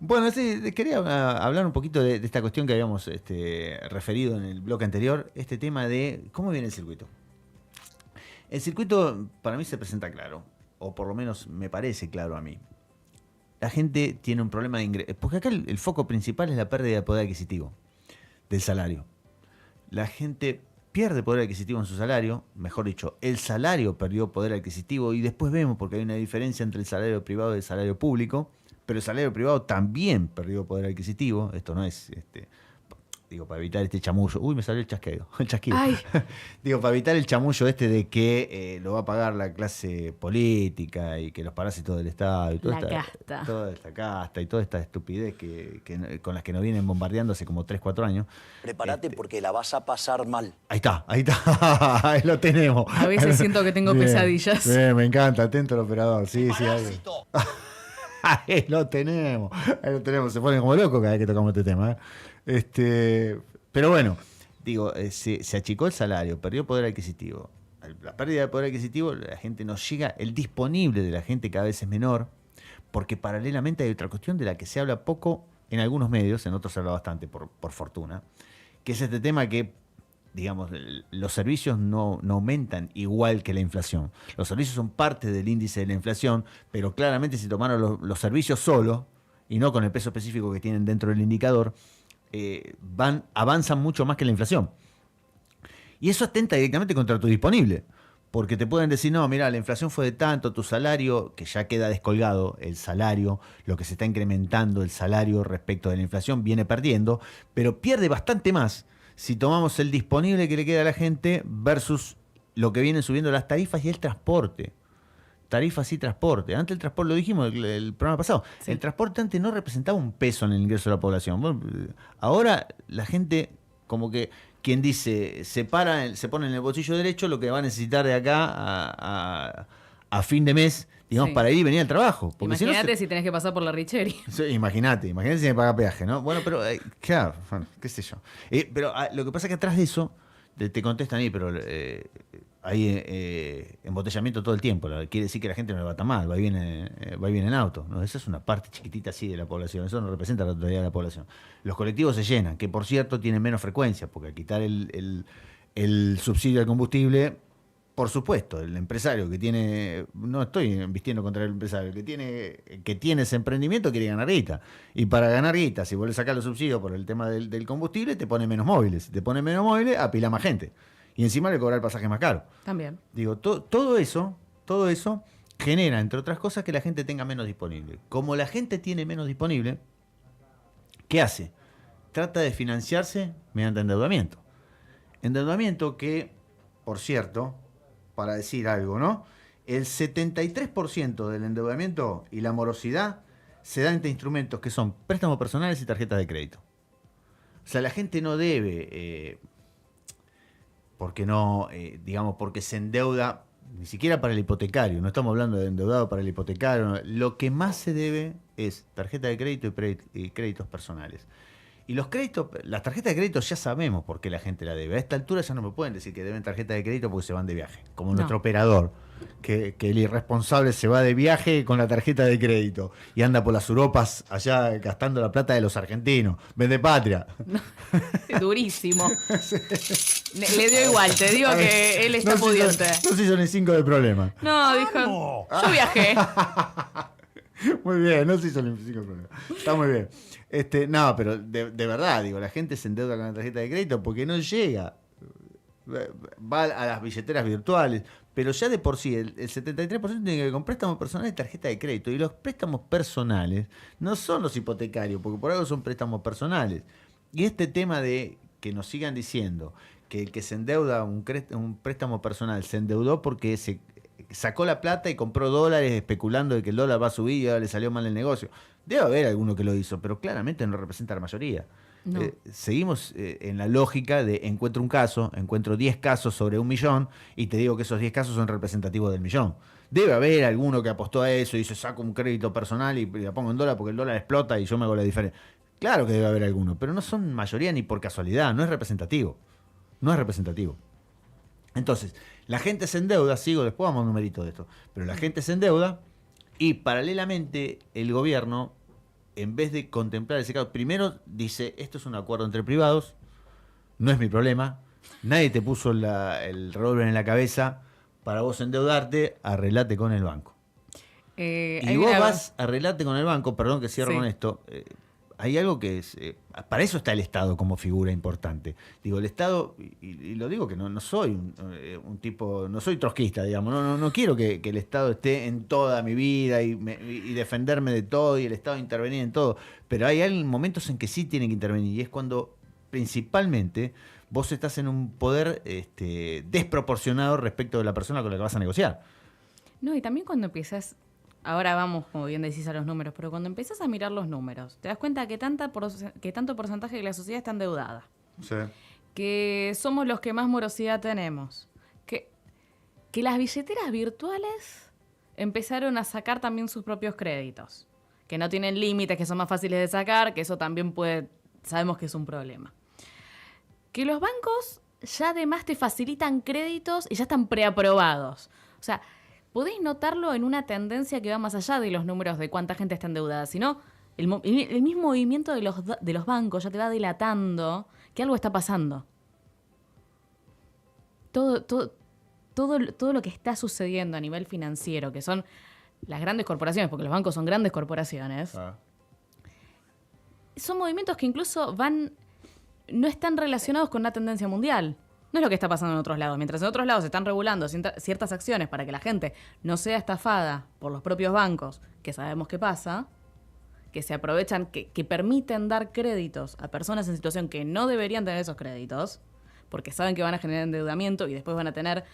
Bueno, sí, quería hablar un poquito de esta cuestión que habíamos referido en el bloque anterior, este tema de cómo viene el circuito. El circuito para mí se presenta claro, o por lo menos me parece claro a mí. La gente tiene un problema de ingresos, porque acá el foco principal es la pérdida de poder adquisitivo, del salario. La gente pierde poder adquisitivo en su salario, mejor dicho, el salario perdió poder adquisitivo y después vemos, porque hay una diferencia entre el salario privado y el salario público, pero el salario privado también perdió poder adquisitivo, esto no es, digo, para evitar este chamullo, uy, me salió el chasquedo, el chasquido. Ay. Digo, para evitar el chamullo de que lo va a pagar la clase política y que los parásitos del Estado y toda toda esta casta y toda esta estupidez con las que nos vienen bombardeando hace como 3, 4 años. Prepárate porque la vas a pasar mal. Ahí está, ahí lo tenemos. A veces siento que tengo pesadillas. Bien, me encanta, atento al operador. Sí, ahí lo tenemos. Se ponen como locos cada vez que tocamos este tema. Pero bueno, digo, se achicó el salario, perdió poder adquisitivo. La pérdida de poder adquisitivo, la gente no llega, el disponible de la gente cada vez es menor, porque paralelamente hay otra cuestión de la que se habla poco en algunos medios, en otros se habla bastante, por fortuna, que es este tema que, digamos, los servicios no aumentan igual que la inflación. Los servicios son parte del índice de la inflación, pero claramente si tomaron los servicios solo, y no con el peso específico que tienen dentro del indicador, avanzan mucho más que la inflación. Y eso atenta directamente contra tu disponible. Porque te pueden decir, no, mira, la inflación fue de tanto, tu salario, que ya queda descolgado, el salario, lo que se está incrementando, el salario respecto de la inflación, viene perdiendo, pero pierde bastante más si tomamos el disponible que le queda a la gente versus lo que vienen subiendo las tarifas y el transporte. Tarifas y transporte. Antes el transporte, lo dijimos el programa pasado, sí. El transporte antes no representaba un peso en el ingreso de la población. Bueno, ahora la gente, como que quien dice, se pone en el bolsillo derecho lo que va a necesitar de acá a fin de mes, digamos, sí, para ir y venir al trabajo. Porque imagínate si tenés que pasar por la Richeri. Imagínate si me paga peaje, ¿no? Bueno, pero claro, bueno, qué sé yo. Pero lo que pasa es que atrás de eso te contestan ahí, pero hay embotellamiento todo el tiempo. Quiere decir que la gente no le va tan mal, va y viene en auto, ¿no? Esa es una parte chiquitita así de la población, eso no representa la totalidad de la población. Los colectivos se llenan, que por cierto tienen menos frecuencia, porque al quitar el subsidio al combustible, por supuesto, el empresario que tiene, no estoy vistiendo contra el empresario, que tiene ese emprendimiento quiere ganar guita. Y para ganar guita, si vos le sacás los subsidios por el tema del combustible, te pone menos móviles. Si te pone menos móviles, apila más gente. Y encima le cobra el pasaje más caro. También. Digo, todo eso genera, entre otras cosas, que la gente tenga menos disponible. Como la gente tiene menos disponible, ¿qué hace? Trata de financiarse mediante endeudamiento. Endeudamiento que, por cierto, para decir algo, ¿no? El 73% del endeudamiento y la morosidad se da entre instrumentos que son préstamos personales y tarjetas de crédito. O sea, la gente no debe... porque no, porque se endeuda, ni siquiera para el hipotecario, no estamos hablando de endeudado para el hipotecario, no. Lo que más se debe es tarjeta de crédito y créditos personales. Y los créditos, las tarjetas de crédito ya sabemos por qué la gente la debe. A esta altura ya no me pueden decir que deben tarjeta de crédito porque se van de viaje, como nuestro operador, que el irresponsable se va de viaje con la tarjeta de crédito y anda por las Europas allá gastando la plata de los argentinos. Vende patria. No, durísimo. Le dio igual, te digo que él está pudiente. No se hizo ni 5 de problema. No, dijo, yo viajé. Muy bien, no se hizo ni 5 de problema. Está muy bien. No, pero de verdad, digo, la gente se endeuda con la tarjeta de crédito porque no llega. Va a las billeteras virtuales, pero ya de por sí el 73% tiene que ver con préstamos personales y tarjeta de crédito. Y los préstamos personales no son los hipotecarios, porque por algo son préstamos personales. Y este tema de que nos sigan diciendo que el que se endeuda un préstamo personal se endeudó porque se sacó la plata y compró dólares especulando de que el dólar va a subir y ahora le salió mal el negocio. Debe haber alguno que lo hizo, pero claramente no representa la mayoría. No. Seguimos en la lógica de encuentro 10 casos sobre 1 millón y te digo que esos 10 casos son representativos del millón. Debe haber alguno que apostó a eso y dice saco un crédito personal y la pongo en dólar porque el dólar explota y yo me hago la diferencia. Claro que debe haber alguno, pero no son mayoría ni por casualidad, no es representativo. No es representativo. Entonces, la gente se endeuda, después vamos a un numerito de esto, pero la gente se endeuda y paralelamente el gobierno en vez de contemplar ese caso, primero dice, esto es un acuerdo entre privados, no es mi problema, nadie te puso el revólver en la cabeza para vos endeudarte, arreglate con el banco. Y vos vas, arreglate con el banco, perdón que cierro con esto, hay algo que es, para eso está el Estado como figura importante. Digo, el Estado, y lo digo que no soy un tipo, no soy trotskista, digamos, no quiero que el Estado esté en toda mi vida y defenderme de todo y el Estado intervenir en todo, pero hay momentos en que sí tiene que intervenir y es cuando principalmente vos estás en un poder desproporcionado respecto de la persona con la que vas a negociar. No, y también cuando empiezas, ahora vamos, como bien decís, a los números, pero cuando empiezas a mirar los números, te das cuenta que tanto porcentaje de la sociedad está endeudada. Sí. Que somos los que más morosidad tenemos. Que las billeteras virtuales empezaron a sacar también sus propios créditos. Que no tienen límites, que son más fáciles de sacar, que eso también sabemos que es un problema. Que los bancos ya además te facilitan créditos y ya están preaprobados. O sea, podéis notarlo en una tendencia que va más allá de los números de cuánta gente está endeudada, sino el mismo movimiento de los bancos ya te va delatando que algo está pasando. Todo lo que está sucediendo a nivel financiero, que son las grandes corporaciones, porque los bancos son grandes corporaciones, son movimientos que incluso no están relacionados con una tendencia mundial. No es lo que está pasando en otros lados. Mientras en otros lados se están regulando ciertas acciones para que la gente no sea estafada por los propios bancos, que sabemos que pasa, que se aprovechan, que permiten dar créditos a personas en situación que no deberían tener esos créditos, porque saben que van a generar endeudamiento y después van a tener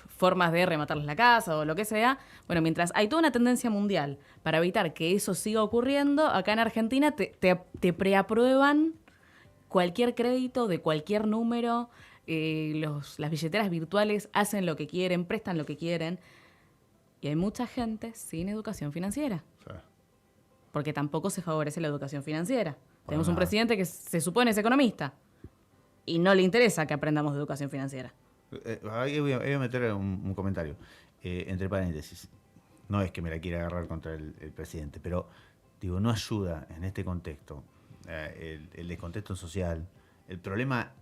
formas de rematarles la casa o lo que sea. Bueno, mientras hay toda una tendencia mundial para evitar que eso siga ocurriendo, acá en Argentina te preaprueban cualquier crédito de cualquier número, las billeteras virtuales hacen lo que quieren, prestan lo que quieren, y hay mucha gente sin educación financiera. Sí. Porque tampoco se favorece la educación financiera. Tenemos un presidente que se supone es economista y no le interesa que aprendamos de educación financiera. Ahí voy a meter un comentario, entre paréntesis. No es que me la quiera agarrar contra el presidente, pero digo, no ayuda en este contexto. El descontexto social, el problema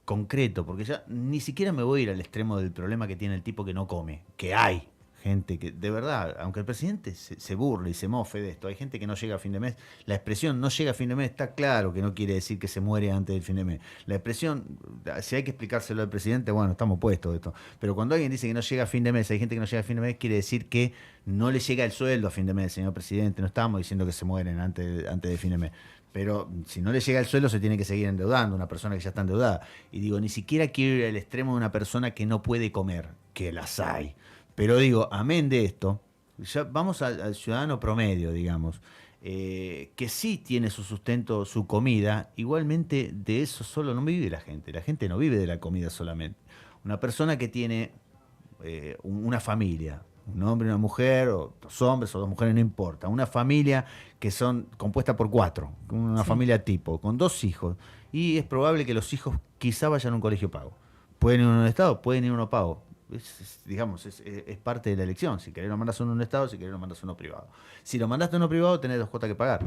concreto, porque ya ni siquiera me voy a ir al extremo del problema que tiene el tipo que no come, que hay gente que, de verdad, aunque el presidente se burle y se mofe de esto, hay gente que no llega a fin de mes. La expresión no llega a fin de mes está claro que no quiere decir que se muere antes del fin de mes. La expresión, si hay que explicárselo al presidente, bueno, estamos puestos de esto. Pero cuando alguien dice que no llega a fin de mes, hay gente que no llega a fin de mes, quiere decir que no le llega el sueldo a fin de mes, señor presidente. No estamos diciendo que se mueren antes de fin de mes. Pero si no le llega el sueldo se tiene que seguir endeudando, una persona que ya está endeudada. Y digo, ni siquiera quiero ir al extremo de una persona que no puede comer, que las hay. Pero digo, amén de esto, ya vamos al ciudadano promedio, digamos, que sí tiene su sustento, su comida. Igualmente de eso solo no vive la gente no vive de la comida solamente. Una persona que tiene una familia, un hombre y una mujer, o dos hombres o dos mujeres, no importa. Una familia que son compuesta por 4, una familia tipo, con 2 hijos. Y es probable que los hijos quizá vayan a un colegio pago. Pueden ir a un Estado, pueden ir a uno pago. Es parte de la elección. Si querés lo mandás a un Estado, si querés lo mandás a uno privado. Si lo mandaste a uno privado, tenés 2 cuotas que pagar.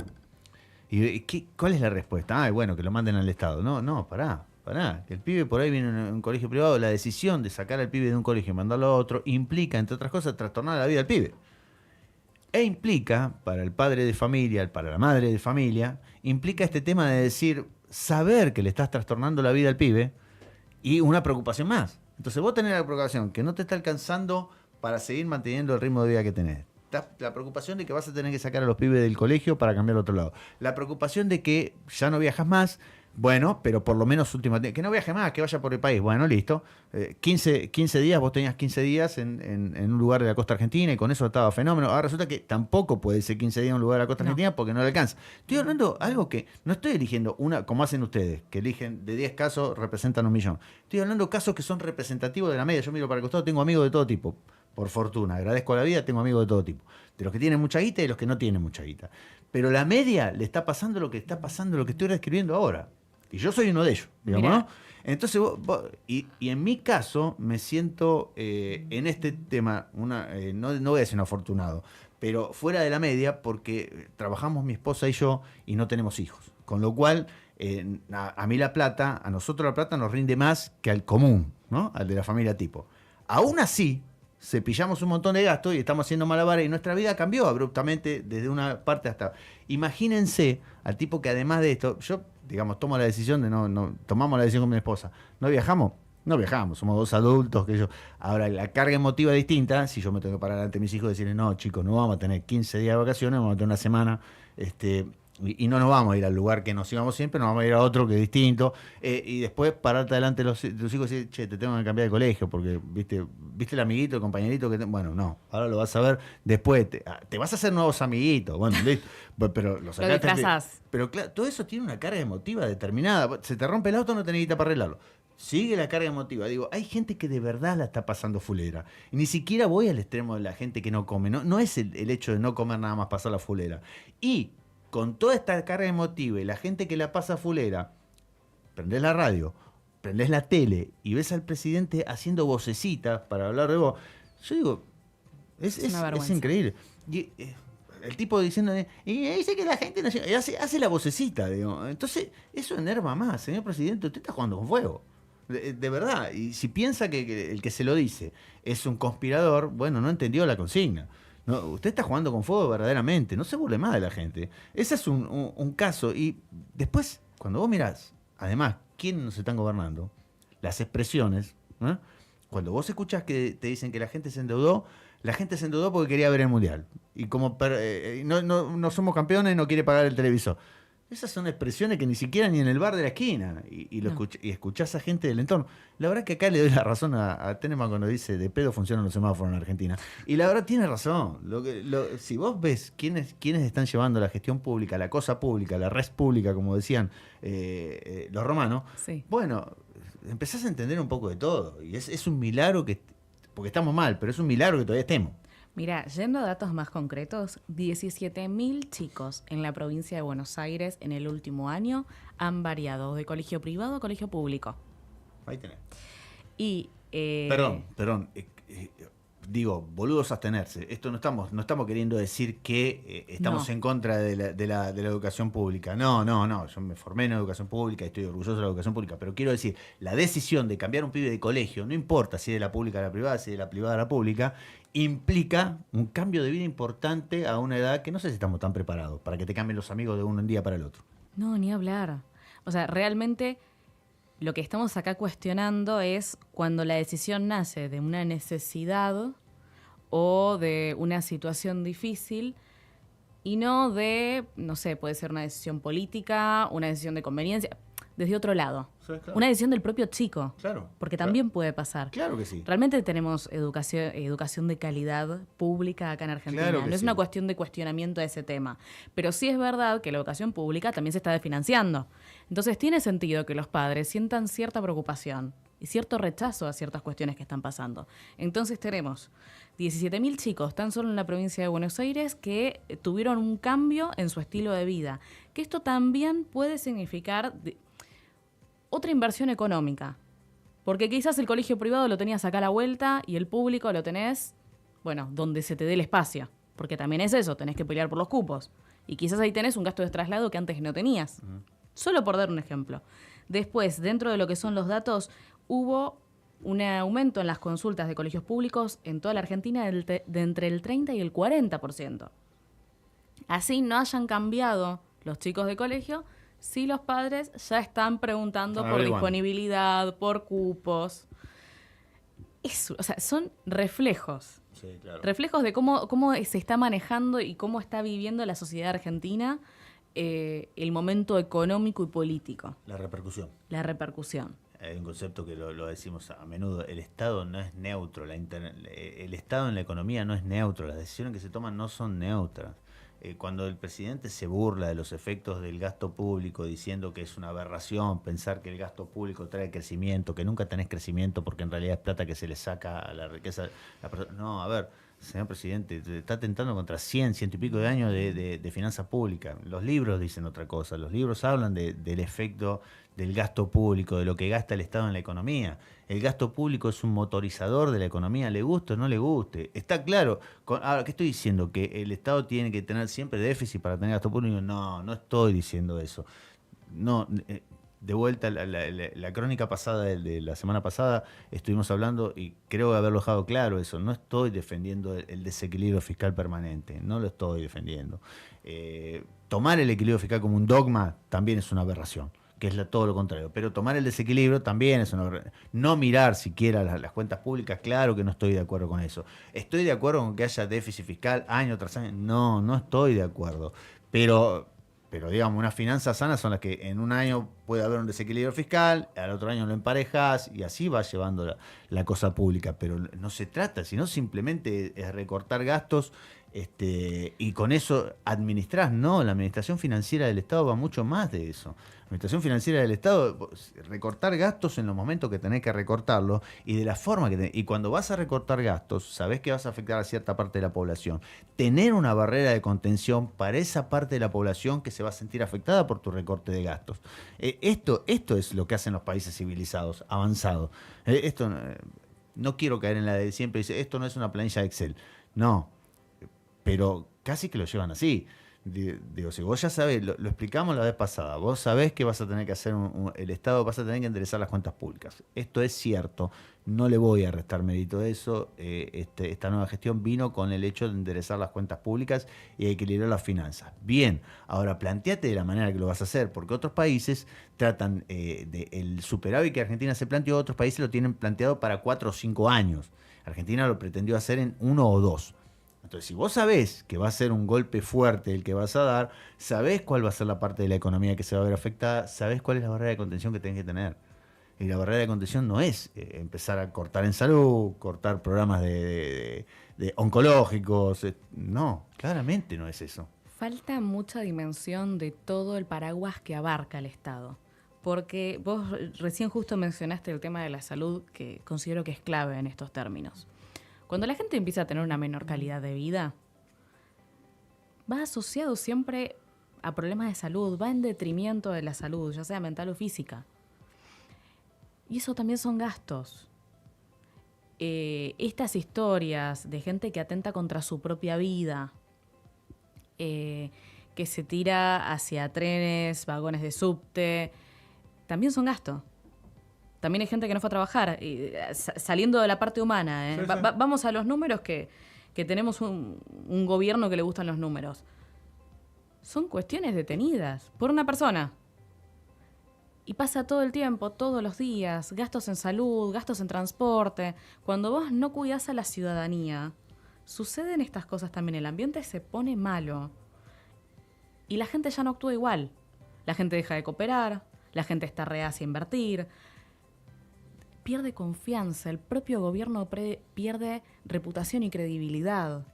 ¿Y cuál es la respuesta? Bueno, que lo manden al Estado. No, pará. Que el pibe por ahí viene a un colegio privado. La decisión de sacar al pibe de un colegio y mandarlo a otro implica, entre otras cosas, trastornar la vida del pibe. E implica, para el padre de familia, para la madre de familia, implica este tema de decir, saber que le estás trastornando la vida al pibe y una preocupación más. Entonces vos tenés la preocupación que no te está alcanzando para seguir manteniendo el ritmo de vida que tenés. La preocupación de que vas a tener que sacar a los pibes del colegio para cambiar a otro lado. La preocupación de que ya no viajas más. Bueno, pero por lo menos que no viaje más, que vaya por el país. Bueno, listo. 15 días, vos tenías 15 días en un lugar de la costa argentina y con eso estaba fenómeno. Ahora resulta que tampoco puede ser 15 días en un lugar de la costa argentina porque no le alcanza. Estoy hablando de algo que no estoy eligiendo como hacen ustedes, que eligen de 10 casos, representan 1.000.000. Estoy hablando de casos que son representativos de la media. Yo miro para el costado, tengo amigos de todo tipo. Por fortuna, agradezco a la vida, tengo amigos de todo tipo. De los que tienen mucha guita y de los que no tienen mucha guita. Pero la media le está pasando lo que estoy describiendo ahora. Y yo soy uno de ellos, digamos, ¿no? Entonces, y en mi caso, me siento en este tema, no voy a decir un afortunado, pero fuera de la media porque trabajamos mi esposa y yo y no tenemos hijos. Con lo cual, a mí a nosotros la plata nos rinde más que al común, ¿no? Al de la familia tipo. Aún así, cepillamos un montón de gastos y estamos haciendo malabares y nuestra vida cambió abruptamente desde una parte hasta... Imagínense al tipo que además de esto, yo, digamos, tomamos la decisión con mi esposa. ¿No viajamos? No viajamos, somos dos adultos que yo. Ahora, la carga emotiva es distinta. Si yo me tengo que parar ante mis hijos y decirles, no, chicos, no vamos a tener 15 días de vacaciones, vamos a tener una semana, y no nos vamos a ir al lugar que nos íbamos siempre, nos vamos a ir a otro que es distinto. Y después pararte delante de tus hijos y decir, che, te tengo que cambiar de colegio, porque viste el amiguito, el compañerito que bueno, no, ahora lo vas a ver después, te vas a hacer nuevos amiguitos, bueno, listo, pero lo sacaste. Lo disfrazás. Pero claro, todo eso tiene una carga emotiva determinada. Se te rompe el auto, no tenés guita para arreglarlo. Sigue la carga emotiva. Digo, hay gente que de verdad la está pasando fulera. Y ni siquiera voy al extremo de la gente que no come. No es el hecho de no comer nada más pasar la fulera. Y con toda esta carga emotiva y la gente que la pasa fulera, prendés la radio, prendés la tele y ves al presidente haciendo vocecitas para hablar de vos. Yo digo, es increíble. Y, el tipo diciendo, y dice que la gente no hace la vocecita, digo. Entonces, eso enerva más, señor presidente, usted está jugando con fuego. De verdad, y si piensa que el que se lo dice es un conspirador, bueno, no entendió la consigna. No, usted está jugando con fuego verdaderamente, no se burle más de la gente. Ese es un caso. Y después, cuando vos mirás, además, quiénes nos están gobernando, las expresiones, ¿eh? Cuando vos escuchás que te dicen que la gente se endeudó porque quería ver el Mundial. Y como no somos campeones, no quiere pagar el televisor. Esas son expresiones que ni siquiera ni en el bar de la esquina. Y escuchás a gente del entorno. La verdad que acá le doy la razón a Tenema cuando dice de pedo funcionan los semáforos en Argentina. Y la verdad tiene razón. Si vos ves quiénes están llevando la gestión pública, la cosa pública, la res pública, como decían los romanos, sí. Bueno, empezás a entender un poco de todo. Y es un milagro porque estamos mal, pero es un milagro que todavía estemos. Mira, yendo a datos más concretos, 17.000 chicos en la provincia de Buenos Aires en el último año han variado de colegio privado a colegio público. Ahí tenés. Y, Perdón. Digo, boludos abstenerse. Esto no estamos queriendo decir que estamos en contra de la educación pública. No. Yo me formé en educación pública y estoy orgulloso de la educación pública. Pero quiero decir, la decisión de cambiar un pibe de colegio, no importa si es de la pública a la privada, si es de la privada a la pública, implica un cambio de vida importante a una edad que no sé si estamos tan preparados para que te cambien los amigos de un día para el otro. No, ni hablar. O sea, realmente lo que estamos acá cuestionando es cuando la decisión nace de una necesidad o de una situación difícil y no de, no sé, puede ser una decisión política, una decisión de conveniencia, desde otro lado. Sí, claro. Una decisión del propio chico. Claro. Porque también puede pasar. Claro que sí. Realmente tenemos educación de calidad pública acá en Argentina. Claro que no es sí. una cuestión de cuestionamiento de ese tema. Pero sí es verdad que la educación pública también se está desfinanciando. Entonces tiene sentido que los padres sientan cierta preocupación y cierto rechazo a ciertas cuestiones que están pasando. Entonces tenemos 17.000 chicos tan solo en la provincia de Buenos Aires que tuvieron un cambio en su estilo de vida. Que esto también puede significar otra inversión económica. Porque quizás el colegio privado lo tenías acá a la vuelta y el público lo tenés, bueno, donde se te dé el espacio. Porque también es eso, tenés que pelear por los cupos. Y quizás ahí tenés un gasto de traslado que antes no tenías. Solo por dar un ejemplo. Después, dentro de lo que son los datos, hubo un aumento en las consultas de colegios públicos en toda la Argentina de entre el 30 y el 40%. Así no hayan cambiado los chicos de colegio, sí los padres ya están preguntando por disponibilidad, por cupos. Eso, o sea, son reflejos. Sí, claro. Reflejos de cómo se está manejando y cómo está viviendo la sociedad argentina el momento económico y político. La repercusión. Hay un concepto que lo decimos a menudo, el Estado no es neutro, el Estado en la economía no es neutro, las decisiones que se toman no son neutras. Cuando el presidente se burla de los efectos del gasto público diciendo que es una aberración pensar que el gasto público trae crecimiento, que nunca tenés crecimiento porque en realidad es plata que se le saca a la riqueza. No, a ver, señor presidente, está atentando contra 100 y pico de años de finanzas públicas. Los libros dicen otra cosa. Los libros hablan del efecto del gasto público, de lo que gasta el Estado en la economía. El gasto público es un motorizador de la economía, le guste o no le guste. Está claro. Ahora, ¿qué estoy diciendo? ¿Que el Estado tiene que tener siempre déficit para tener gasto público? No, no estoy diciendo eso. No, de vuelta, la crónica pasada de la semana pasada estuvimos hablando y creo haberlo dejado claro eso. No estoy defendiendo el desequilibrio fiscal permanente, no lo estoy defendiendo. Tomar el equilibrio fiscal como un dogma también es una aberración, que es todo lo contrario. Pero tomar el desequilibrio también es una aberración. No mirar siquiera las cuentas públicas, claro que no estoy de acuerdo con eso. ¿Estoy de acuerdo con que haya déficit fiscal año tras año? No, no estoy de acuerdo. Pero digamos, unas finanzas sanas son las que en un año puede haber un desequilibrio fiscal, al otro año lo emparejas y así va llevando la cosa pública. Pero no se trata, sino simplemente es recortar gastos y con eso administrás. No, la administración financiera del Estado va mucho más de eso. La administración financiera del Estado, recortar gastos en los momentos que tenés que recortarlos y de la forma que tenés. Y cuando vas a recortar gastos, sabés que vas a afectar a cierta parte de la población. Tener una barrera de contención para esa parte de la población que se va a sentir afectada por tu recorte de gastos. Esto es lo que hacen los países civilizados, avanzados. No quiero caer en la de siempre, dice, esto no es una planilla de Excel. No, pero casi que lo llevan así. Digo, si vos ya sabés, lo explicamos la vez pasada, vos sabés que vas a tener que hacer el Estado, vas a tener que enderezar las cuentas públicas. Esto es cierto, no le voy a restar mérito de eso. Esta nueva gestión vino con el hecho de enderezar las cuentas públicas y equilibrar las finanzas. Bien, ahora planteate de la manera que lo vas a hacer, porque otros países tratan el superávit que Argentina se planteó, otros países lo tienen planteado para 4 o 5 años. Argentina lo pretendió hacer en 1 o 2. Entonces, si vos sabés que va a ser un golpe fuerte el que vas a dar, sabés cuál va a ser la parte de la economía que se va a ver afectada, sabés cuál es la barrera de contención que tenés que tener. Y la barrera de contención no es empezar a cortar en salud, cortar programas de oncológicos. No, claramente no es eso. Falta mucha dimensión de todo el paraguas que abarca el Estado. Porque vos recién justo mencionaste el tema de la salud, que considero que es clave en estos términos. Cuando la gente empieza a tener una menor calidad de vida, va asociado siempre a problemas de salud, va en detrimento de la salud, ya sea mental o física. Y eso también son gastos. Estas historias de gente que atenta contra su propia vida, que se tira hacia trenes, vagones de subte, también son gastos. También hay gente que no fue a trabajar, saliendo de la parte humana. Sí, sí. Vamos a los números, que tenemos un gobierno que le gustan los números. Son cuestiones detenidas por una persona. Y pasa todo el tiempo, todos los días, gastos en salud, gastos en transporte. Cuando vos no cuidás a la ciudadanía, suceden estas cosas también. El ambiente se pone malo. Y la gente ya no actúa igual. La gente deja de cooperar, la gente está reacia a invertir, pierde confianza, el propio gobierno pierde reputación y credibilidad.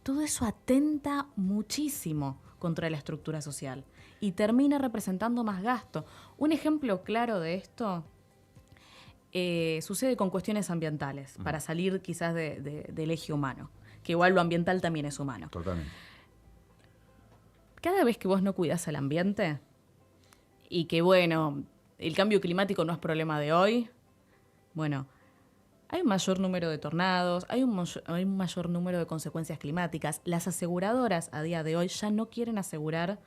Todo eso atenta muchísimo contra la estructura social y termina representando más gasto. Un ejemplo claro de esto sucede con cuestiones ambientales, para salir quizás del eje humano, que igual lo ambiental también es humano. Totalmente. Cada vez que vos no cuidás el ambiente y que, bueno, el cambio climático no es problema de hoy, bueno, hay un mayor número de tornados, hay un mayor número de consecuencias climáticas. Las aseguradoras a día de hoy ya no quieren asegurar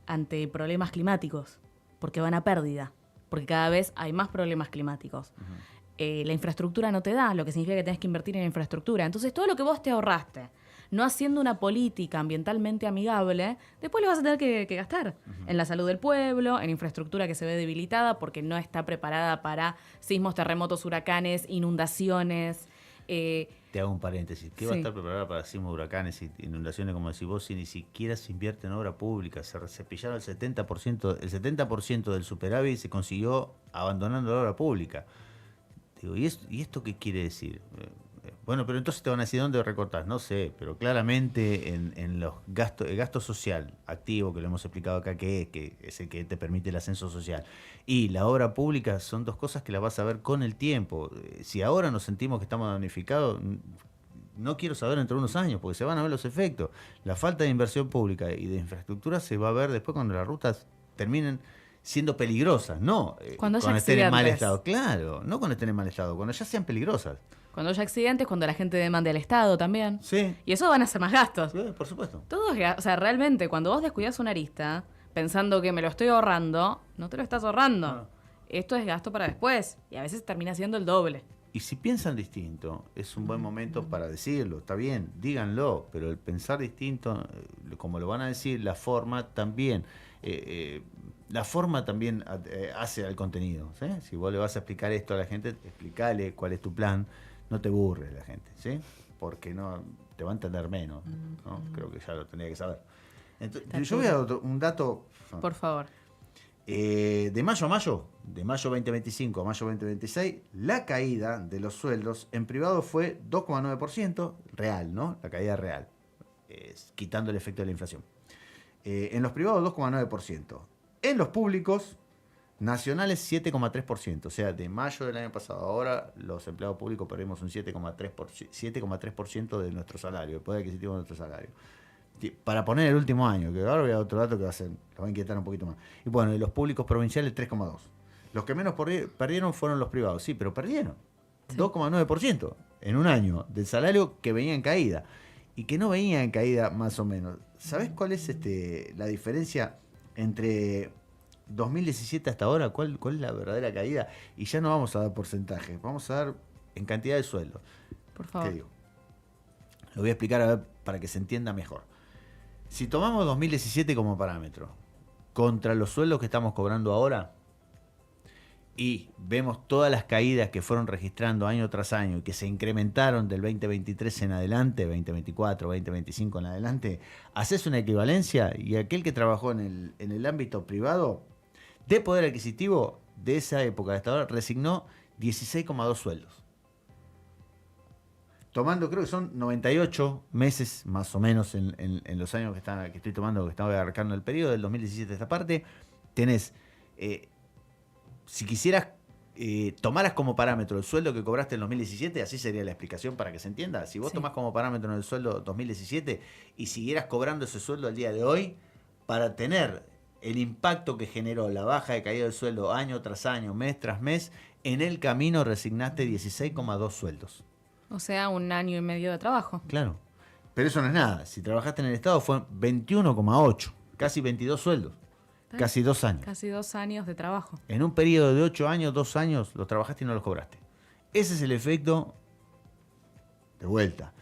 ante problemas climáticos, porque van a pérdida, porque cada vez hay más problemas climáticos. La infraestructura no te da, lo que significa que tenés que invertir en infraestructura. Entonces, todo lo que vos te ahorraste, no haciendo una política ambientalmente amigable, después lo vas a tener que gastar en la salud del pueblo, en infraestructura que se ve debilitada porque no está preparada para sismos, terremotos, huracanes, inundaciones. Te hago un paréntesis. ¿Qué va a Sí. estar preparada para sismos, huracanes y inundaciones, como decís vos, si ni siquiera se invierte en obra pública? Se pillaron el 70% del superávit se consiguió abandonando la obra pública. Digo, ¿y esto qué quiere decir? Bueno, pero entonces te van a decir dónde recortar. No sé, pero claramente en los gastos, el gasto social activo, que lo hemos explicado acá, que es el que te permite el ascenso social, y la obra pública son dos cosas que las vas a ver con el tiempo. Si ahora nos sentimos que estamos damnificados, no quiero saber dentro de unos años, porque se van a ver los efectos. La falta de inversión pública y de infraestructura se va a ver después cuando las rutas terminen siendo peligrosas, no Cuando haya cuando estén en mal accidentes. estado. Claro, no cuando estén en mal estado, cuando ya sean peligrosas. Cuando haya accidentes, cuando la gente demande al Estado también. Sí, Y eso van a ser más gastos. sí, por supuesto. Todo es o sea, realmente, cuando vos descuidas una arista, pensando que me lo estoy ahorrando, no te lo estás ahorrando. No. Esto es gasto para después. Y a veces termina siendo el doble. Y si piensan distinto, es un buen momento para decirlo, está bien, díganlo, pero el pensar distinto, como lo van a decir, la forma también hace al contenido. ¿Sí? Si vos le vas a explicar esto a la gente, explícale cuál es tu plan, no te burles la gente, ¿sí? Porque no te va a entender menos, ¿no? Creo que ya lo tendría que saber. Entonces, yo voy a dar un dato. Por favor. De mayo a mayo, de mayo 2025 a mayo 2026, la caída de los sueldos en privado fue 2,9% real, ¿no? La caída real, quitando el efecto de la inflación. En los privados 2,9%. En los públicos nacionales 7,3%. O sea, de mayo del año pasado a ahora, los empleados públicos perdimos un 7,3% de nuestro salario, el poder adquisitivo de nuestro salario. Para poner el último año, que ahora voy a dar otro dato que lo va a inquietar un poquito más. Y bueno, y los públicos provinciales 3,2%. Los que menos perdieron fueron los privados, sí, pero perdieron. Sí. 2,9% en un año del salario que venía en caída. Y que no venía en caída más o menos. ¿Sabés cuál es la diferencia entre 2017 hasta ahora? ¿Cuál es la verdadera caída? Y ya no vamos a dar porcentajes, vamos a dar en cantidad de sueldos. Por favor. ¿Qué digo? Lo voy a explicar a ver para que se entienda mejor. Si tomamos 2017 como parámetro contra los sueldos que estamos cobrando ahora y vemos todas las caídas que fueron registrando año tras año y que se incrementaron del 2023 en adelante, 2024, 2025 en adelante, haces una equivalencia y aquel que trabajó en el ámbito privado de poder adquisitivo de esa época hasta ahora resignó 16,2 sueldos. Tomando, creo que son 98 meses más o menos en los años que estoy tomando, que estaba abarcando el periodo del 2017 a esta parte, tenés, si quisieras, tomaras como parámetro el sueldo que cobraste en 2017, así sería la explicación para que se entienda. Si vos tomás como parámetro el sueldo 2017 y siguieras cobrando ese sueldo al día de hoy, para tener el impacto que generó la baja de caída del sueldo año tras año, mes tras mes, en el camino resignaste 16,2 sueldos. O sea, 1 año y medio de trabajo. Claro. Pero eso no es nada. Si trabajaste en el Estado fue 21,8. Casi 22 sueldos. Casi 2 años. Casi 2 años de trabajo. En un periodo de 8 años, 2 años, los trabajaste y no los cobraste. Ese es el efecto de vuelta.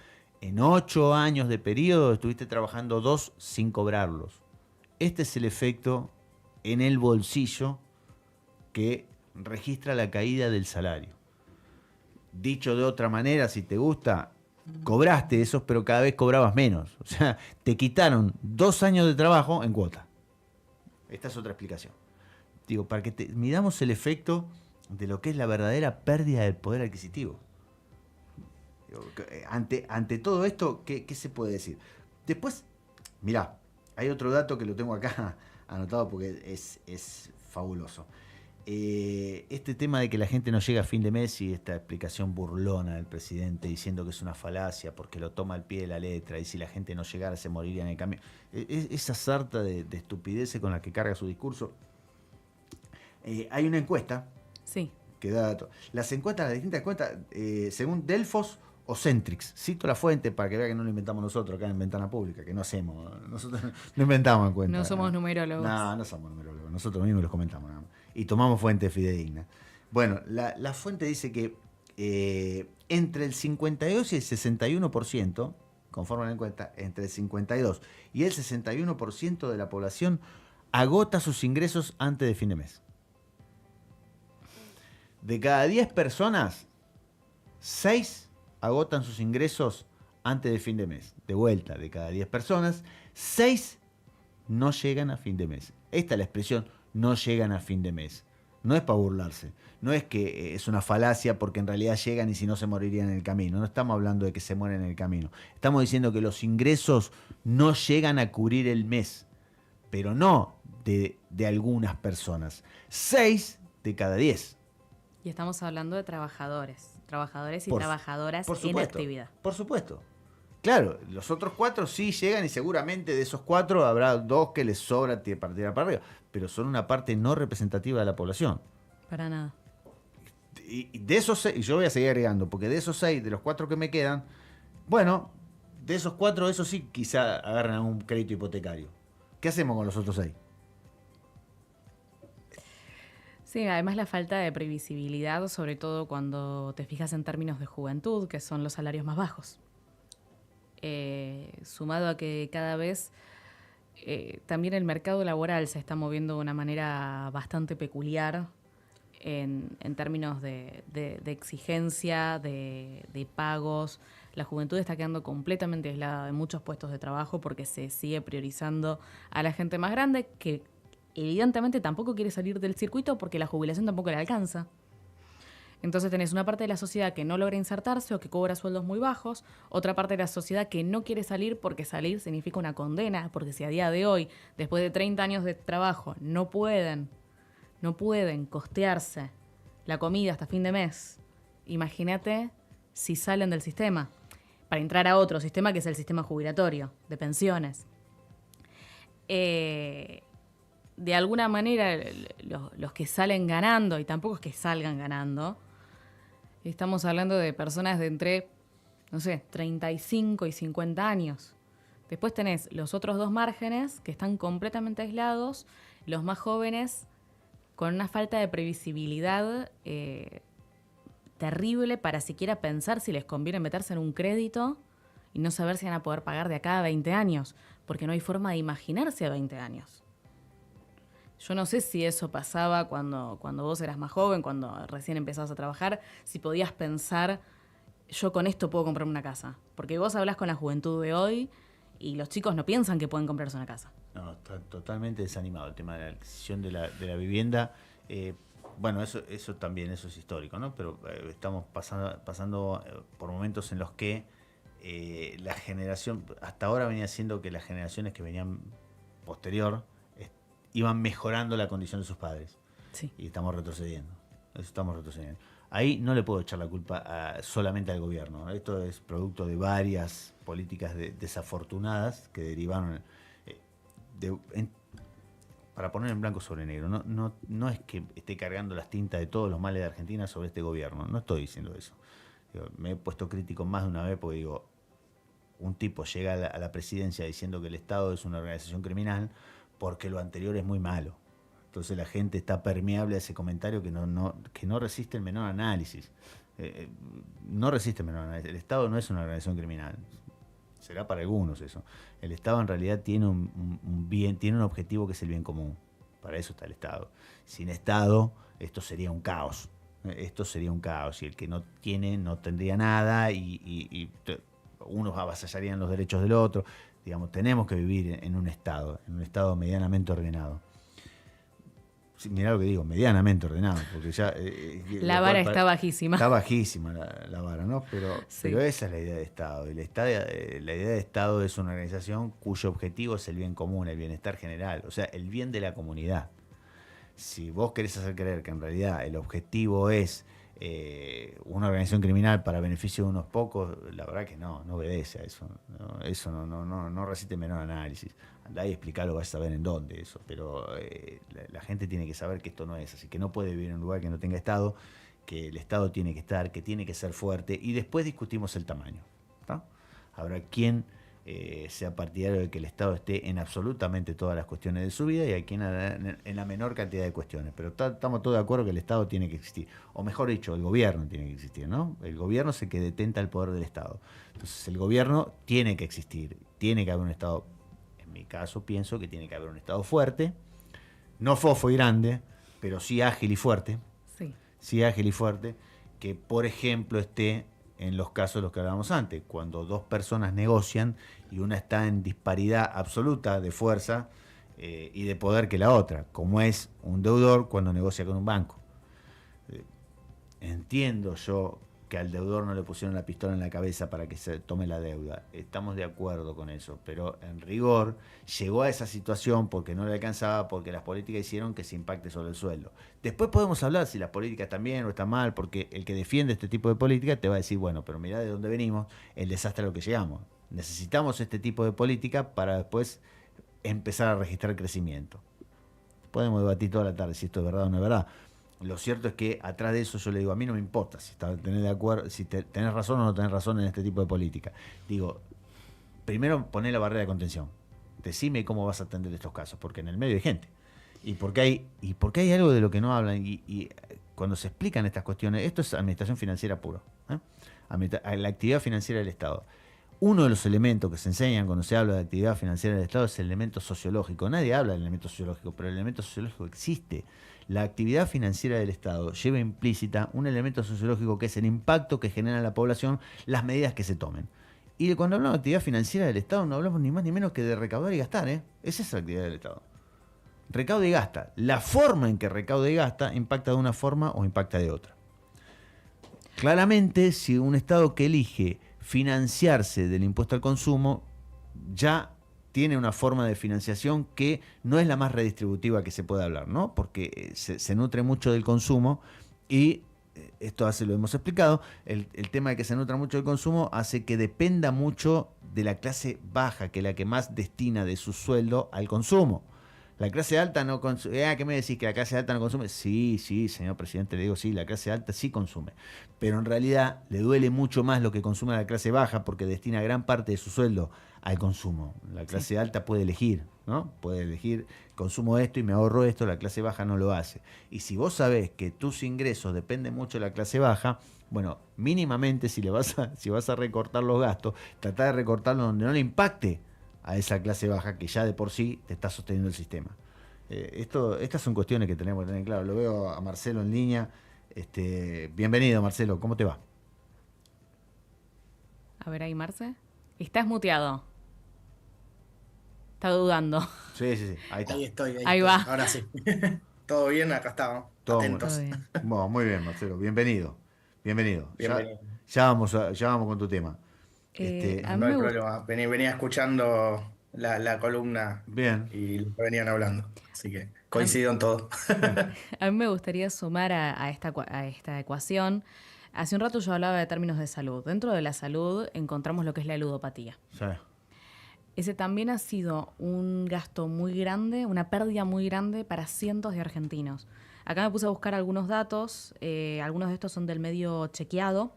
En 8 años de periodo estuviste trabajando 2 sin cobrarlos. Este es el efecto en el bolsillo que registra la caída del salario. Dicho de otra manera, si te gusta, cobraste esos, pero cada vez cobrabas menos. O sea, te quitaron 2 años de trabajo en cuota. Esta es otra explicación. Digo, para que midamos el efecto de lo que es la verdadera pérdida del poder adquisitivo. Digo, ante todo esto, ¿qué se puede decir? Después, mirá, hay otro dato que lo tengo acá anotado porque es fabuloso. Este tema de que la gente no llega a fin de mes y esta explicación burlona del presidente diciendo que es una falacia porque lo toma al pie de la letra y si la gente no llegara se moriría en el camino. Esa sarta de estupideces con la que carga su discurso. Hay una encuesta que da datos. Las distintas encuestas, según Delfos o Centrix. Cito la fuente para que vea que no lo inventamos nosotros acá en Ventana Pública, que no hacemos. Nosotros no inventamos encuestas. No somos numerólogos. No somos numerólogos. Nosotros mismos los comentamos nada más. Y tomamos fuentes fidedignas. Bueno, la fuente dice que entre el 52 y el 61%, conforme a la encuesta, entre el 52 y el 61% de la población agota sus ingresos antes de fin de mes. De cada 10 personas, 6 agotan sus ingresos antes de fin de mes. De vuelta, de cada 10 personas, 6 no llegan a fin de mes. Esta es la expresión, no llegan a fin de mes. No es para burlarse. No es que es una falacia porque en realidad llegan y si no se morirían en el camino. No estamos hablando de que se mueren en el camino. Estamos diciendo que los ingresos no llegan a cubrir el mes. Pero no de algunas personas. 6 de cada 10. Y estamos hablando de trabajadores. trabajadores y Por- trabajadoras por en supuesto, actividad. Por supuesto. Claro, los otros 4 sí llegan y seguramente de esos 4 habrá 2 que les sobra para tirar para arriba, pero son una parte no representativa de la población. Para nada. Y de esos 6, y yo voy a seguir agregando, porque de esos 6, de los 4 que me quedan, bueno, de esos 4, esos sí quizá agarran un crédito hipotecario. ¿Qué hacemos con los otros 6? Sí, además la falta de previsibilidad, sobre todo cuando te fijas en términos de juventud, que son los salarios más bajos. Sumado a que cada vez también el mercado laboral se está moviendo de una manera bastante peculiar en términos de exigencia, de pagos. La juventud está quedando completamente aislada de muchos puestos de trabajo porque se sigue priorizando a la gente más grande que evidentemente tampoco quiere salir del circuito porque la jubilación tampoco le alcanza. Entonces tenés una parte de la sociedad que no logra insertarse o que cobra sueldos muy bajos, otra parte de la sociedad que no quiere salir porque salir significa una condena, porque si a día de hoy, después de 30 años de trabajo, no pueden costearse la comida hasta fin de mes, imagínate si salen del sistema para entrar a otro sistema que es el sistema jubilatorio, de pensiones. De alguna manera, los que salen ganando, y tampoco es que salgan ganando, estamos hablando de personas de entre, 35 y 50 años. Después tenés los otros 2 márgenes que están completamente aislados, los más jóvenes con una falta de previsibilidad terrible para siquiera pensar si les conviene meterse en un crédito y no saber si van a poder pagar de acá a 20 años, porque no hay forma de imaginarse a 20 años. Yo no sé si eso pasaba cuando vos eras más joven, cuando recién empezabas a trabajar, si podías pensar, yo con esto puedo comprarme una casa. Porque vos hablás con la juventud de hoy y los chicos no piensan que pueden comprarse una casa. No, está totalmente desanimado el tema de la adquisición de la vivienda. Bueno, eso también, eso es histórico, ¿no? Pero estamos pasando por momentos en los que la generación, hasta ahora venía siendo que las generaciones que venían posterior iban mejorando la condición de sus padres. Sí. Y estamos retrocediendo. Ahí no le puedo echar la culpa solamente al gobierno, ¿no? Esto es producto de varias políticas desafortunadas que derivaron para poner en blanco sobre negro. No es que esté cargando las tintas de todos los males de Argentina sobre este gobierno. No estoy diciendo eso. Me he puesto crítico más de una vez porque digo, un tipo llega a la presidencia diciendo que el Estado es una organización criminal porque lo anterior es muy malo. Entonces la gente está permeable a ese comentario que no resiste el menor análisis. No resiste el menor análisis. El Estado no es una organización criminal. Será para algunos eso. El Estado en realidad tiene un bien, tiene un objetivo que es el bien común. Para eso está el Estado. Sin Estado, esto sería un caos. Y el que no tiene, no tendría nada y unos avasallarían los derechos del otro. Digamos, tenemos que vivir en un Estado medianamente ordenado. Sí, mirá lo que digo, medianamente ordenado, porque ya... la vara está bajísima. Está bajísima la vara, ¿no? Pero esa es la idea de Estado. Y la idea de Estado es una organización cuyo objetivo es el bien común, el bienestar general, o sea, el bien de la comunidad. Si vos querés hacer creer que en realidad el objetivo es una organización criminal para beneficio de unos pocos, la verdad que no obedece a eso. Eso no resiste menor análisis. Andá y explicalo, vas a saber en dónde eso. Pero la gente tiene que saber que esto no es así, que no puede vivir en un lugar que no tenga Estado, que el Estado tiene que estar, que tiene que ser fuerte, y después discutimos el tamaño, ¿no? Habrá quien sea partidario de que el Estado esté en absolutamente todas las cuestiones de su vida y hay quien en la menor cantidad de cuestiones. Pero estamos todos de acuerdo que el Estado tiene que existir. O mejor dicho, el gobierno tiene que existir, ¿no? El gobierno es el que detenta el poder del Estado. Entonces el gobierno tiene que existir, tiene que haber un Estado. En mi caso pienso que tiene que haber un Estado fuerte, no fofo y grande, pero sí ágil y fuerte. Sí, ágil y fuerte, que por ejemplo esté en los casos de los que hablábamos antes, cuando 2 personas negocian y una está en disparidad absoluta de fuerza y de poder que la otra, como es un deudor cuando negocia con un banco. Entiendo yo que al deudor no le pusieron la pistola en la cabeza para que se tome la deuda. Estamos de acuerdo con eso, pero en rigor llegó a esa situación porque no le alcanzaba, porque las políticas hicieron que se impacte sobre el sueldo. Después podemos hablar si las políticas están bien o están mal, porque el que defiende este tipo de política te va a decir, bueno, pero mirá de dónde venimos, el desastre a lo que llegamos. Necesitamos este tipo de política para después empezar a registrar crecimiento. Podemos debatir toda la tarde si esto es verdad o no es verdad. Lo cierto es que atrás de eso yo le digo, a mí no me importa si tenés de acuerdo, si tenés razón o no tenés razón en este tipo de política. Digo, primero poné la barrera de contención. Decime cómo vas a atender estos casos, porque en el medio hay gente. Y porque hay algo de lo que no hablan. Y cuando se explican estas cuestiones, esto es administración financiera puro. La actividad financiera del Estado. Uno de los elementos que se enseñan cuando se habla de actividad financiera del Estado es el elemento sociológico. Nadie habla del elemento sociológico, pero el elemento sociológico existe. La actividad financiera del Estado lleva implícita un elemento sociológico que es el impacto que genera en la población las medidas que se tomen. Y cuando hablamos de actividad financiera del Estado no hablamos ni más ni menos que de recaudar y gastar. Esa es la actividad del Estado. Recauda y gasta. La forma en que recauda y gasta impacta de una forma o impacta de otra. Claramente, si un Estado que elige financiarse del impuesto al consumo ya tiene una forma de financiación que no es la más redistributiva que se puede hablar, ¿no? Porque se nutre mucho del consumo y esto lo hemos explicado, el tema de que se nutra mucho del consumo hace que dependa mucho de la clase baja, que es la que más destina de su sueldo al consumo. La clase alta no consume. ¿Qué me decís? ¿Que la clase alta no consume? Sí, señor presidente, le digo sí, la clase alta sí consume. Pero en realidad le duele mucho más lo que consume la clase baja porque destina gran parte de su sueldo al consumo. La clase alta puede elegir, ¿no? Puede elegir, consumo esto y me ahorro esto, la clase baja no lo hace. Y si vos sabés que tus ingresos dependen mucho de la clase baja, bueno, mínimamente si vas a recortar los gastos, tratá de recortarlos donde no le impacte a esa clase baja que ya de por sí te está sosteniendo el sistema. Estas son cuestiones que tenemos que tener claro. Lo veo a Marcelo en línea. Bienvenido, Marcelo. ¿Cómo te va? A ver ahí, Marce. Estás muteado. Está dudando. Sí. Ahí está. Ahí estoy. Ahí va. Ahora sí. ¿Todo bien? Acá estamos. Todo Atentos. Todo bien. Bueno, muy bien, Marcelo. Bienvenido. Bienvenido. Ya vamos con tu tema. A mí No hay me problema. Venía escuchando la columna Bien. y lo que venían hablando. Así que coincido en todo. A mí me gustaría sumar a esta ecuación. Hace un rato yo hablaba de términos de salud. Dentro de la salud encontramos lo que es la ludopatía. Sí. Ese también ha sido un gasto muy grande, una pérdida muy grande para cientos de argentinos. Acá me puse a buscar algunos datos. Algunos de estos son del medio Chequeado.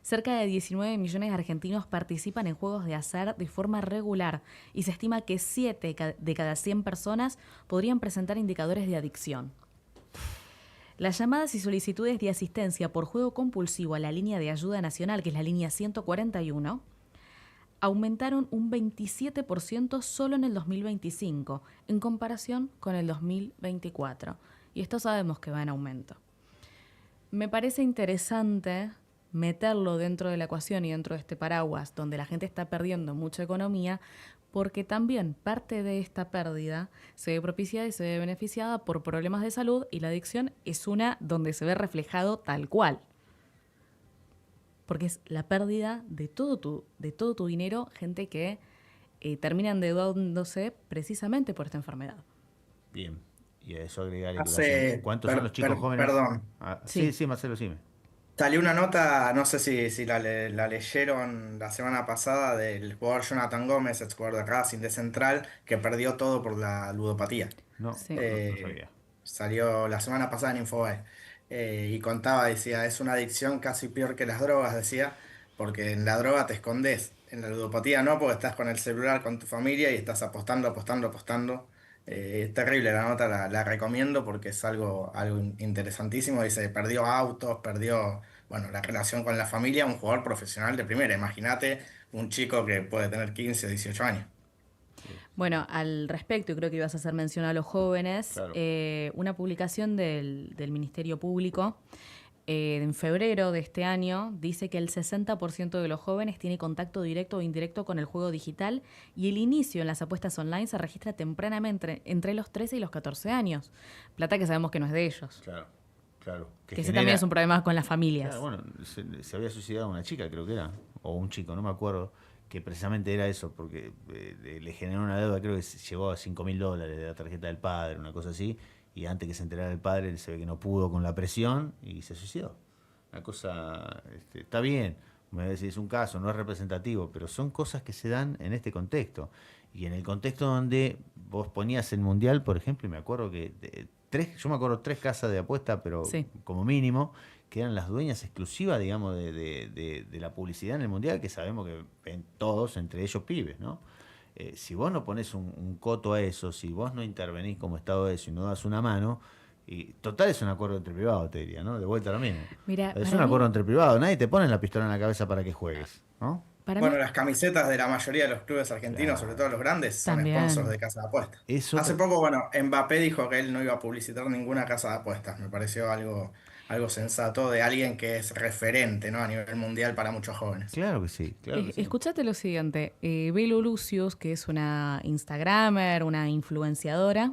Cerca de 19 millones de argentinos participan en juegos de azar de forma regular y se estima que 7 de cada 100 personas podrían presentar indicadores de adicción. Las llamadas y solicitudes de asistencia por juego compulsivo a la línea de ayuda nacional, que es la línea 141, aumentaron un 27% solo en el 2025, en comparación con el 2024. Y esto sabemos que va en aumento. Me parece interesante meterlo dentro de la ecuación y dentro de este paraguas donde la gente está perdiendo mucha economía, porque también parte de esta pérdida se ve propiciada y se ve beneficiada por problemas de salud, y la adicción es una donde se ve reflejado tal cual. Porque es la pérdida de todo tu dinero, gente que termina endeudándose precisamente por esta enfermedad. Bien. Y a eso agregarle ¿cuántos son los chicos jóvenes? Perdón. Sí, Marcelo, sí. Salió una nota, no sé si la leyeron la semana pasada, del jugador Jonathan Gómez, ex jugador de Racing de Central, que perdió todo por la ludopatía. No, Sí. no sabía. Salió la semana pasada en Infobae. Y contaba, decía, es una adicción casi peor que las drogas, decía, porque en la droga te escondes, en la ludopatía no, porque estás con el celular, con tu familia y estás apostando. Es terrible la nota, la recomiendo porque es algo interesantísimo. Dice, perdió autos, bueno, la relación con la familia, un jugador profesional de primera. Imagínate un chico que puede tener 15 o 18 años. Bueno, al respecto, y creo que ibas a hacer mención a los jóvenes, Claro. Una publicación del Ministerio Público en febrero de este año dice que el 60% de los jóvenes tiene contacto directo o indirecto con el juego digital, y el inicio en las apuestas online se registra tempranamente entre los 13 y los 14 años. Plata que sabemos que no es de ellos. Claro. Claro. Que ese también es un problema con las familias. Claro, bueno, se había suicidado una chica, creo que era, o un chico, no me acuerdo, que precisamente era eso, porque le generó una deuda, creo que llegó a $5.000 de la tarjeta del padre, una cosa así, y antes que se enterara el padre, se ve que no pudo con la presión y se suicidó. Una cosa, está bien, me voy a decir, es un caso, no es representativo, pero son cosas que se dan en este contexto. Y en el contexto donde vos ponías el Mundial, por ejemplo, y me acuerdo que yo me acuerdo 3 casas de apuesta, pero Sí. como mínimo, que eran las dueñas exclusivas, digamos, de la publicidad en el Mundial, que sabemos que ven todos, entre ellos pibes, ¿no? Si vos no pones un coto a eso, si vos no intervenís como Estado de eso y no das una mano, y total es un acuerdo entre privados, te diría, ¿no? De vuelta a lo mismo. Mira, Es para un acuerdo mí- entre privados, nadie te pone la pistola en la cabeza para que juegues, ¿no? Para Bueno, mí, las camisetas de la mayoría de los clubes argentinos, Claro. sobre todo los grandes, son También. sponsors de casas de apuestas. Es Hace otra- poco, bueno, Mbappé dijo que él no iba a publicitar ninguna casa de apuestas. Me pareció algo sensato de alguien que es referente, ¿no? A nivel mundial para muchos jóvenes. Claro que sí, claro que sí. escuchate lo siguiente. Belu Lucius, que es una Instagramer, una influenciadora,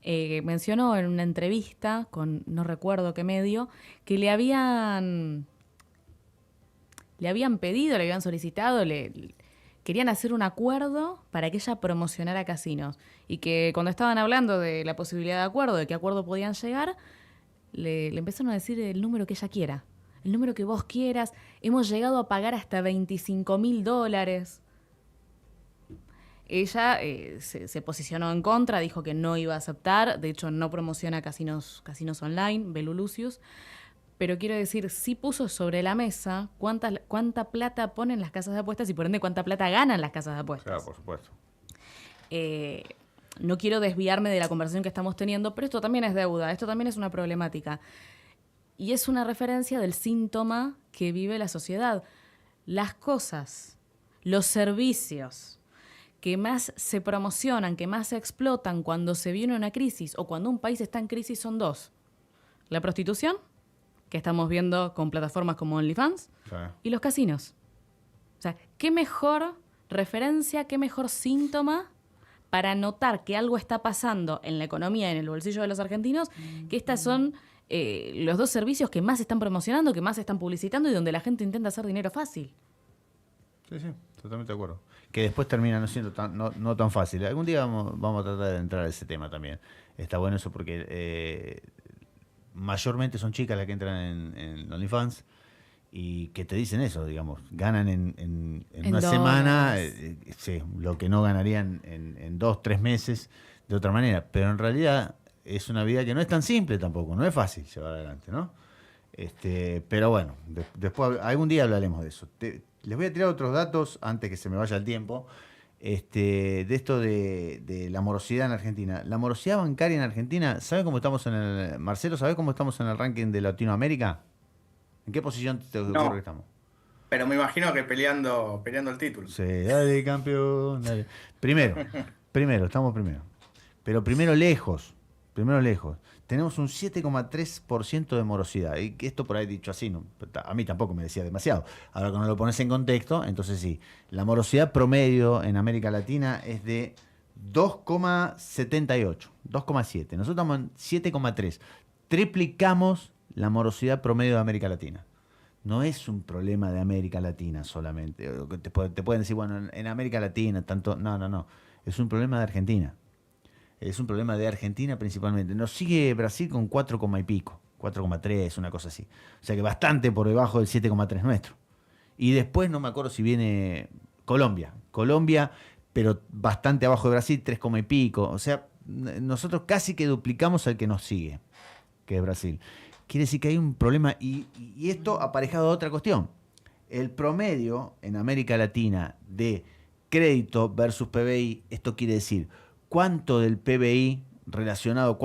mencionó en una entrevista con no recuerdo qué medio que le habían pedido, le habían solicitado, querían hacer un acuerdo para que ella promocionara casinos. Y que cuando estaban hablando de la posibilidad de acuerdo, de qué acuerdo podían llegar, le empezaron a decir el número que ella quiera. El número que vos quieras. Hemos llegado a pagar hasta $25.000. Ella se posicionó en contra, dijo que no iba a aceptar. De hecho, no promociona casinos online, Belu Lucius. Pero quiero decir, sí puso sobre la mesa cuánta plata ponen las casas de apuestas y por ende cuánta plata ganan las casas de apuestas. Claro, por supuesto. No quiero desviarme de la conversación que estamos teniendo, pero esto también es deuda, esto también es una problemática. Y es una referencia del síntoma que vive la sociedad. Las cosas, los servicios que más se promocionan, que más se explotan cuando se viene una crisis o cuando un país está en crisis son 2. La prostitución, que estamos viendo con plataformas como OnlyFans, Claro. y los casinos. O sea, ¿qué mejor referencia, qué mejor síntoma para notar que algo está pasando en la economía, en el bolsillo de los argentinos, que estas son los 2 servicios que más se están promocionando, que más se están publicitando y donde la gente intenta hacer dinero fácil? Sí, sí, totalmente de acuerdo. Que después termina no siendo no tan fácil. Algún día vamos a tratar de entrar a ese tema también. Está bueno eso porque mayormente son chicas las que entran en OnlyFans y que te dicen eso, digamos. Ganan en una dólares. semana sí, lo que no ganarían en 2-3 meses de otra manera. Pero en realidad es una vida que no es tan simple tampoco, no es fácil llevar adelante, ¿no? Pero bueno, después algún día hablaremos de eso. Les voy a tirar otros datos antes que se me vaya el tiempo. De esto de la morosidad en Argentina. La morosidad bancaria en Argentina, ¿sabe cómo estamos Marcelo, ¿sabe cómo estamos en el ranking de Latinoamérica? ¿En qué posición te ocurre No, que estamos? pero me imagino que peleando el título. Sí, dale, campeón, dale. Primero, estamos primero. Pero primero lejos. Tenemos un 7,3% de morosidad. Y esto por ahí dicho así, no, a mí tampoco me decía demasiado. Ahora cuando lo pones en contexto, entonces sí. La morosidad promedio en América Latina es de 2,78, 2,7. Nosotros estamos en 7,3. Triplicamos la morosidad promedio de América Latina. No es un problema de América Latina solamente. Te pueden decir, bueno, en América Latina, tanto. No. Es un problema de Argentina. Es un problema de Argentina principalmente. Nos sigue Brasil con 4, y pico. 4,3, una cosa así. O sea que bastante por debajo del 7,3 nuestro. Y después no me acuerdo si viene Colombia. Pero bastante abajo de Brasil, 3, y pico. O sea, nosotros casi que duplicamos al que nos sigue, que es Brasil. Quiere decir que hay un problema y esto aparejado a otra cuestión. El promedio en América Latina de crédito versus PBI, esto quiere decir cuánto del PBI relacionado,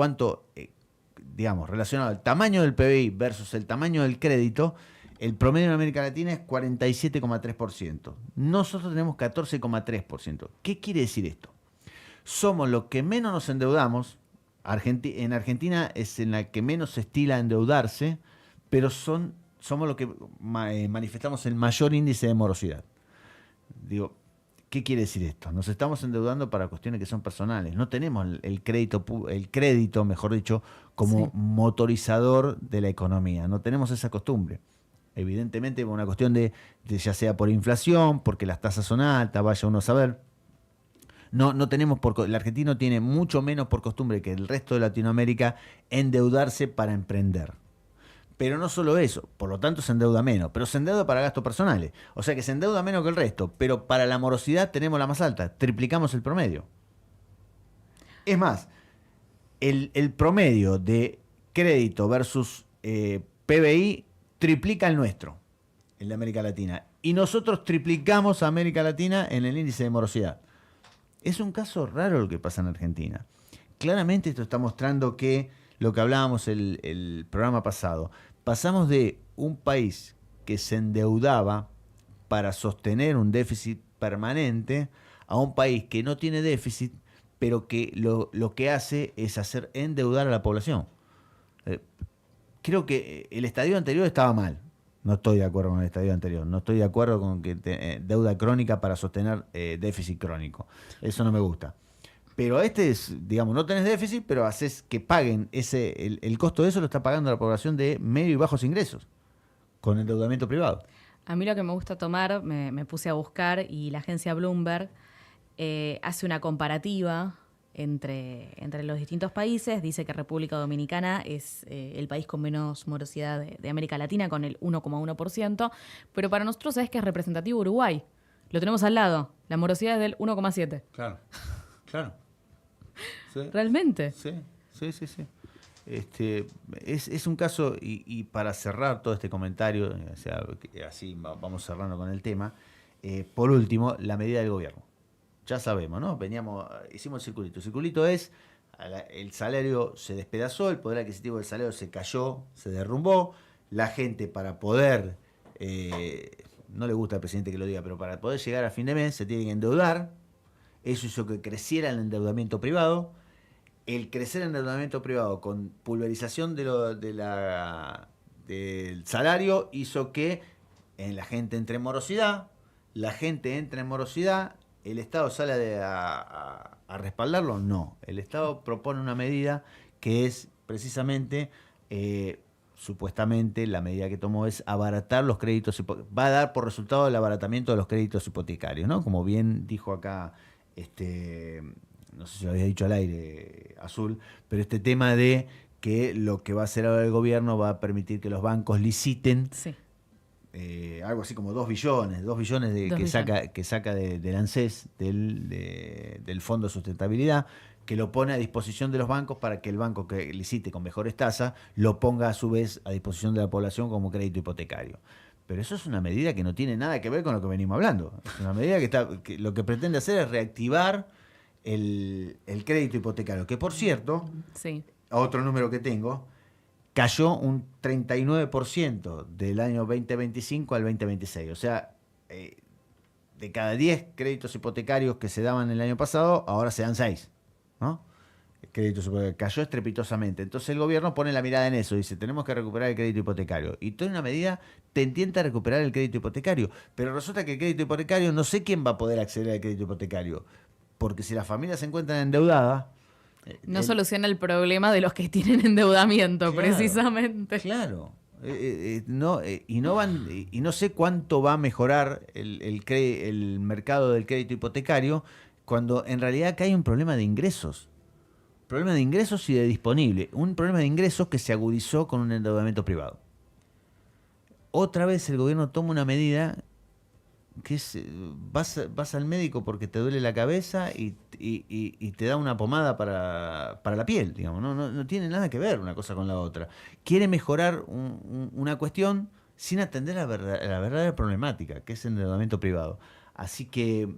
relacionado al tamaño del PBI versus el tamaño del crédito, el promedio en América Latina es 47,3%. Nosotros tenemos 14,3%. ¿Qué quiere decir esto? Somos los que menos nos endeudamos. En Argentina es en la que menos se estila endeudarse, pero somos los que manifestamos el mayor índice de morosidad. Digo, ¿qué quiere decir esto? Nos estamos endeudando para cuestiones que son personales. No tenemos el crédito, mejor dicho, como Sí. motorizador de la economía. No tenemos esa costumbre. Evidentemente, por una cuestión de ya sea por inflación, porque las tasas son altas, vaya uno a saber. No tenemos el argentino tiene mucho menos por costumbre que el resto de Latinoamérica endeudarse para emprender. Pero no solo eso, por lo tanto se endeuda menos, pero se endeuda para gastos personales. O sea que se endeuda menos que el resto, pero para la morosidad tenemos la más alta, triplicamos el promedio. Es más, el promedio de crédito versus PBI triplica el nuestro en la América Latina. Y nosotros triplicamos a América Latina en el índice de morosidad. Es un caso raro lo que pasa en Argentina. Claramente esto está mostrando que lo que hablábamos el programa pasado, pasamos de un país que se endeudaba para sostener un déficit permanente a un país que no tiene déficit, pero que lo que hace es hacer endeudar a la población. Creo que el estadio anterior estaba mal. No estoy de acuerdo con el estadio anterior. No estoy de acuerdo con que deuda crónica para sostener déficit crónico. Eso no me gusta. Pero este es, digamos, no tenés déficit, pero haces que paguen el costo de eso lo está pagando la población de medio y bajos ingresos con endeudamiento privado. A mí lo que me gusta tomar, me puse a buscar y la agencia Bloomberg hace una comparativa entre los distintos países. Dice que República Dominicana es el país con menos morosidad de América Latina, con el 1,1%, pero para nosotros es que es representativo Uruguay. Lo tenemos al lado. La morosidad es del 1,7%. Claro, claro. Sí. ¿Realmente? Sí. Es un caso, y para cerrar todo este comentario, o sea, así vamos cerrando con el tema, por último, la medida del gobierno. Ya sabemos, ¿no? Hicimos el circulito. El circulito es, el salario se despedazó, el poder adquisitivo del salario se cayó, se derrumbó, la gente para poder, no le gusta al presidente que lo diga, pero para poder llegar a fin de mes se tiene que endeudar. Eso hizo que creciera el endeudamiento privado. El crecer el endeudamiento privado con pulverización del salario hizo que la gente entre en morosidad. La gente entra en morosidad. ¿El Estado sale a respaldarlo? No. El Estado propone una medida que es precisamente, supuestamente, la medida que tomó es abaratar los créditos. Va a dar por resultado el abaratamiento de los créditos hipotecarios, ¿no? Como bien dijo acá, no sé si lo había dicho al aire, Azul, pero este tema de que lo que va a hacer ahora el gobierno va a permitir que los bancos liciten. Sí. Algo así como 2 billones que saca del ANSES, del Fondo de Sustentabilidad, que lo pone a disposición de los bancos para que el banco que licite con mejores tasas lo ponga a su vez a disposición de la población como crédito hipotecario. Pero eso es una medida que no tiene nada que ver con lo que venimos hablando. Es una medida que lo que pretende hacer es reactivar el crédito hipotecario, que por cierto, Sí. otro número que tengo, cayó un 39% del año 2025 al 2026. O sea, de cada 10 créditos hipotecarios que se daban el año pasado, ahora se dan 6, ¿no? El crédito cayó estrepitosamente. Entonces el gobierno pone la mirada en eso, dice, tenemos que recuperar el crédito hipotecario. Y toda una medida te intenta recuperar el crédito hipotecario. Pero resulta que el crédito hipotecario, no sé quién va a poder acceder al crédito hipotecario. Porque si las familias se encuentran endeudadas, No soluciona el problema de los que tienen endeudamiento, Claro, precisamente. Claro. Y no sé cuánto va a mejorar el mercado del crédito hipotecario cuando en realidad acá hay un problema de ingresos. Problema de ingresos y de disponible. Un problema de ingresos que se agudizó con un endeudamiento privado. Otra vez el gobierno toma una medida que es, vas al médico porque te duele la cabeza y te da una pomada para la piel, digamos. No tiene nada que ver una cosa con la otra. Quiere mejorar una cuestión sin atender la verdadera problemática, que es el endeudamiento privado. Así que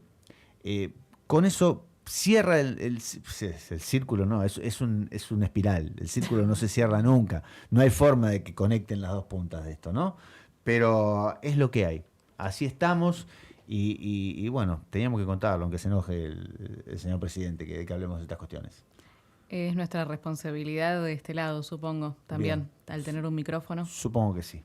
con eso cierra el círculo, no, es una espiral. El círculo no se cierra nunca. No hay forma de que conecten las dos puntas de esto, ¿no? Pero es lo que hay. Así estamos y bueno, teníamos que contarlo, aunque se enoje el señor presidente que hablemos de estas cuestiones. Es nuestra responsabilidad de este lado, supongo, también, al tener un micrófono. Supongo que sí.